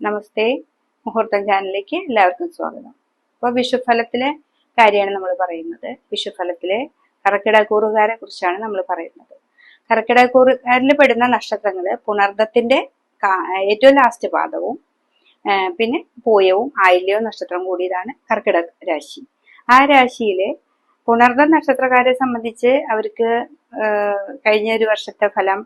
നമസ്തേ, മുഹൂർത്തം ചാനലിലേക്ക് എല്ലാവർക്കും സ്വാഗതം. അപ്പോൾ വിഷുഫലത്തിലെ കാര്യമാണ് നമ്മൾ പറയുന്നത്. വിഷുഫലത്തിലെ കർക്കിടകൂറുകാരെ കുറിച്ചാണ് നമ്മൾ പറയുന്നത്. കർക്കിടകൂറുകാരിൽ പെടുന്ന നക്ഷത്രങ്ങൾ പുണർദത്തിന്റെ ഏറ്റവും ലാസ്റ്റ് പാദവും പിന്നെ പൂയവും ആയില്യവും നക്ഷത്രം കൂടിയതാണ് കർക്കിടക രാശി. ആ രാശിയിലെ പുണർദ നക്ഷത്രക്കാരെ സംബന്ധിച്ച് അവർക്ക് കഴിഞ്ഞ ഒരു വർഷത്തെ ഫലം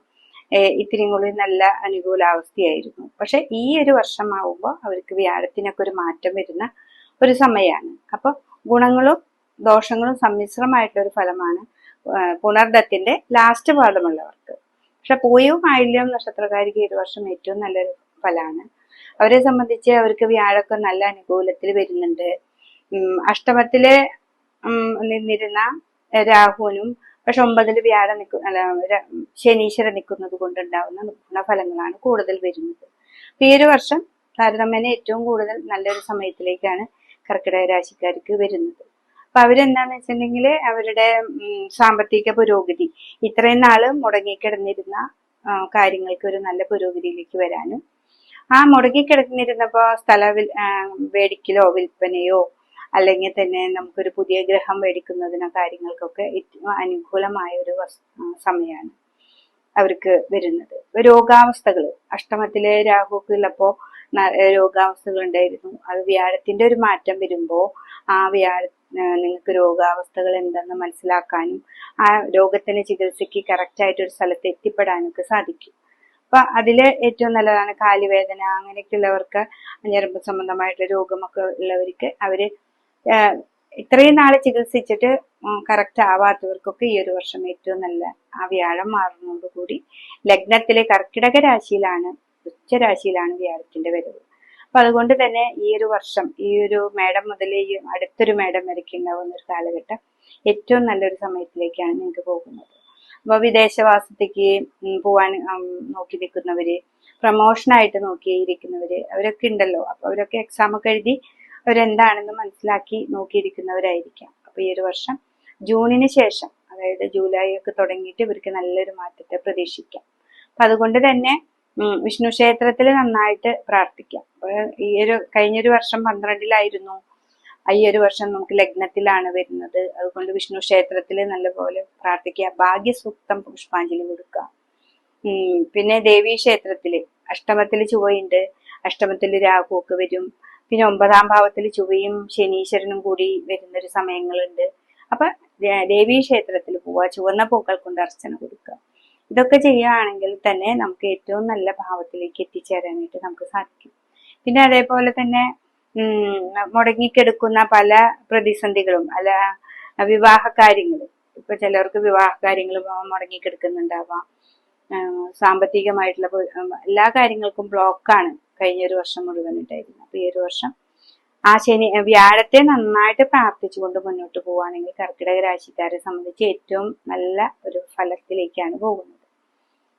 ഇത്തിരി കൂടി നല്ല അനുകൂലാവസ്ഥയായിരുന്നു. പക്ഷെ ഈ ഒരു വർഷമാവുമ്പോൾ അവർക്ക് വ്യാഴത്തിനൊക്കെ ഒരു മാറ്റം വരുന്ന ഒരു സമയമാണ്. അപ്പൊ ഗുണങ്ങളും ദോഷങ്ങളും സമ്മിശ്രമായിട്ടുള്ള ഒരു ഫലമാണ് പുണർദത്തിന്റെ ലാസ്റ്റ് പാദമുള്ളവർക്ക്. പക്ഷെ പൂയവും ആയില്യവും നക്ഷത്രക്കാർക്ക് ഈ ഒരു വർഷം ഏറ്റവും നല്ലൊരു ഫലമാണ്. അവരെ സംബന്ധിച്ച് അവർക്ക് വ്യാഴമൊക്കെ നല്ല അനുകൂലത്തിൽ വരുന്നുണ്ട്. അഷ്ടമത്തില് നിന്നിരുന്ന രാഹുവിനും പക്ഷെ 9 വ്യാഴം ശനീശ്വരൻ നിൽക്കുന്നത് കൊണ്ടുണ്ടാവുന്ന ഗുണഫലങ്ങളാണ് കൂടുതൽ വരുന്നത്. ഈ ഒരു വർഷം താരതമ്യേന ഏറ്റവും കൂടുതൽ നല്ലൊരു സമയത്തിലേക്കാണ് കർക്കിടക രാശിക്കാർക്ക് വരുന്നത്. അപ്പൊ അവരെന്താന്ന് വെച്ചിട്ടുണ്ടെങ്കിൽ അവരുടെ സാമ്പത്തിക പുരോഗതി ഇത്രയും നാള് മുടങ്ങിക്കിടന്നിരുന്ന കാര്യങ്ങൾക്ക് ഒരു നല്ല പുരോഗതിയിലേക്ക് വരാനും ആ മുടങ്ങിക്കിടന്നിരുന്നപ്പോ മേടിക്കലോ വിൽപ്പനയോ അല്ലെങ്കിൽ തന്നെ നമുക്കൊരു പുതിയ ഗ്രഹം മേടിക്കുന്നതിനോ കാര്യങ്ങൾക്കൊക്കെ ഏറ്റവും അനുകൂലമായ ഒരു സമയമാണ് അവർക്ക് വരുന്നത്. രോഗാവസ്ഥകൾ അഷ്ടമത്തിലെ രാഹുക്ക് ഉള്ളപ്പോ രോഗാവസ്ഥകൾ ഉണ്ടായിരുന്നു. അത് വ്യാഴത്തിന്റെ ഒരു മാറ്റം വരുമ്പോ ആ നിങ്ങൾക്ക് രോഗാവസ്ഥകൾ എന്തെന്ന് മനസ്സിലാക്കാനും ആ രോഗത്തിന് ചികിത്സയ്ക്ക് കറക്റ്റ് ആയിട്ട് ഒരു സ്ഥലത്ത് എത്തിപ്പെടാനൊക്കെ സാധിക്കും. അപ്പൊ അതില് ഏറ്റവും നല്ലതാണ് കാലുവേദന അങ്ങനെയൊക്കെ ഉള്ളവർക്ക്, ഞരമ്പ് സംബന്ധമായിട്ടുള്ള രോഗമൊക്കെ ഉള്ളവർക്ക് അവര് ഇത്രയും നാളെ ചികിത്സിച്ചിട്ട് കറക്റ്റ് ആവാത്തവർക്കൊക്കെ ഈ ഒരു വർഷം ഏറ്റവും നല്ല ആ വ്യാഴം മാറുന്നതോടുകൂടി ലഗ്നത്തിലെ കർക്കിടക രാശിയിലാണ്, ഉച്ചരാശിയിലാണ് വ്യാഴത്തിന്റെ വരവ്. അപ്പൊ അതുകൊണ്ട് തന്നെ ഈ ഒരു വർഷം ഈ ഒരു മേടം മുതൽ ഈ അടുത്തൊരു മേടം വരയ്ക്ക് ഉണ്ടാവുന്ന ഒരു കാലഘട്ടം ഏറ്റവും നല്ലൊരു സമയത്തിലേക്കാണ് നിങ്ങൾക്ക് പോകുന്നത്. അപ്പൊ വിദേശവാസത്തേക്ക് പോവാൻ നോക്കി നിൽക്കുന്നവര്, പ്രമോഷനായിട്ട് നോക്കിയിരിക്കുന്നവര് അവരൊക്കെ ഉണ്ടല്ലോ. അപ്പൊ അവരൊക്കെ എക്സാം ഒക്കെ എഴുതി അവരെന്താണെന്ന് മനസ്സിലാക്കി നോക്കിയിരിക്കുന്നവരായിരിക്കാം. അപ്പൊ ഈ ഒരു വർഷം ജൂണിന് ശേഷം, അതായത് ജൂലൈ ഒക്കെ തുടങ്ങിയിട്ട് ഇവർക്ക് നല്ലൊരു മാറ്റത്തെ പ്രതീക്ഷിക്കാം. അപ്പൊ അതുകൊണ്ട് തന്നെ വിഷ്ണു ക്ഷേത്രത്തിൽ നന്നായിട്ട് പ്രാർത്ഥിക്കാം. ഈ ഒരു കഴിഞ്ഞൊരു വർഷം 12-ലായിരുന്നു, ഈ ഒരു വർഷം നമുക്ക് ലഗ്നത്തിലാണ് വരുന്നത്. അതുകൊണ്ട് വിഷ്ണു ക്ഷേത്രത്തിൽ നല്ലപോലെ പ്രാർത്ഥിക്കുക, ഭാഗ്യസൂക്തം പുഷ്പാഞ്ജലി കൊടുക്കുക. പിന്നെ ദേവീ ക്ഷേത്രത്തില് അഷ്ടമത്തില് ചൊവ്വയുണ്ട്, അഷ്ടമത്തില് രാഹു ഒക്കെ വരും. പിന്നെ 9-ാം ഭാവത്തിൽ ചൊവ്വയും ശനീശ്വരനും കൂടി വരുന്നൊരു സമയങ്ങളുണ്ട്. അപ്പൊ ദേവീ ക്ഷേത്രത്തിൽ പോവുക, ചുവന്ന പൂക്കൾ കൊണ്ട് അർച്ചന കൊടുക്കുക. ഇതൊക്കെ ചെയ്യുകയാണെങ്കിൽ തന്നെ നമുക്ക് ഏറ്റവും നല്ല ഭാവത്തിലേക്ക് എത്തിച്ചേരാനായിട്ട് നമുക്ക് സാധിക്കും. പിന്നെ അതേപോലെ തന്നെ മുടങ്ങിക്കെടുക്കുന്ന പല പ്രതിസന്ധികളും അല്ല വിവാഹ കാര്യങ്ങളും, ഇപ്പൊ ചിലർക്ക് വിവാഹ കാര്യങ്ങൾ മുടങ്ങിക്കെടുക്കുന്നുണ്ടാവാം. സാമ്പത്തികമായിട്ടുള്ള എല്ലാ കാര്യങ്ങൾക്കും ബ്ലോക്കാണ് കഴിഞ്ഞൊരു വർഷം മുഴുവൻ ഉണ്ടായിരുന്നു. അപ്പൊ ഈ ഒരു വർഷം ആ വ്യാഴത്തെ നന്നായിട്ട് പ്രാർത്ഥിച്ചുകൊണ്ട് മുന്നോട്ട് പോവുകയാണെങ്കിൽ കർക്കിടക രാശിക്കാരെ സംബന്ധിച്ച് ഏറ്റവും നല്ല ഒരു ഫലത്തിലേക്കാണ് പോകുന്നത്.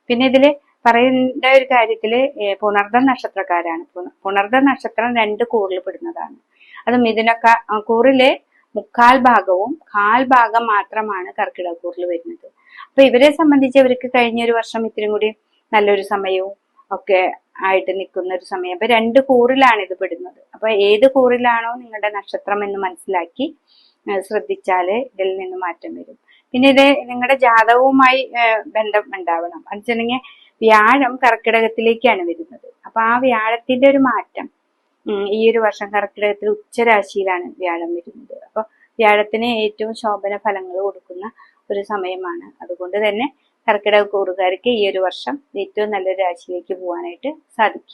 പിന്നെ ഇതില് പറയേണ്ട ഒരു കാര്യത്തില് പുണർദ നക്ഷത്രക്കാരാണ്. പുണർദ നക്ഷത്രം 2 കൂറിൽ പെടുന്നതാണ്. അത് മിഥുനക്ക കൂറിലെ 3/4 ഭാഗവും 1/4 ഭാഗം മാത്രമാണ് കർക്കിടക കൂറിൽ വരുന്നത്. അപ്പൊ ഇവരെ സംബന്ധിച്ച് ഇവർക്ക് കഴിഞ്ഞൊരു വർഷം ഇത്തിരി കൂടി നല്ലൊരു സമയവും ഒക്കെ ആയിട്ട് നിൽക്കുന്ന ഒരു സമയം. അപ്പൊ 2 കൂറിലാണ് ഇത് പെടുന്നത്. അപ്പൊ ഏത് കൂറിലാണോ നിങ്ങളുടെ നക്ഷത്രം എന്ന് മനസ്സിലാക്കി ശ്രദ്ധിച്ചാല് ഇതിൽ നിന്ന് മാറ്റം വരും. പിന്നെ ഇത് നിങ്ങളുടെ ജാതകവുമായി ബന്ധം ഉണ്ടാവണം. എന്നുവെച്ചിട്ടുണ്ടെങ്കിൽ വ്യാഴം കർക്കിടകത്തിലേക്കാണ് വരുന്നത്. അപ്പൊ ആ വ്യാഴത്തിന്റെ ഒരു മാറ്റം ഈ ഒരു വർഷം കർക്കിടകത്തിൽ ഉച്ചരാശിയിലാണ് വ്യാഴം വരുന്നത്. അപ്പൊ വ്യാഴത്തിന് ഏറ്റവും ശോഭന ഫലങ്ങൾ കൊടുക്കുന്ന ഒരു സമയമാണ്. അതുകൊണ്ട് തന്നെ കർക്കിടക കൂറുകാർക്ക് ഈ ഒരു വർഷം ഏറ്റവും നല്ലൊരു രാശിയിലേക്ക് പോകാനായിട്ട് സാധിക്കും.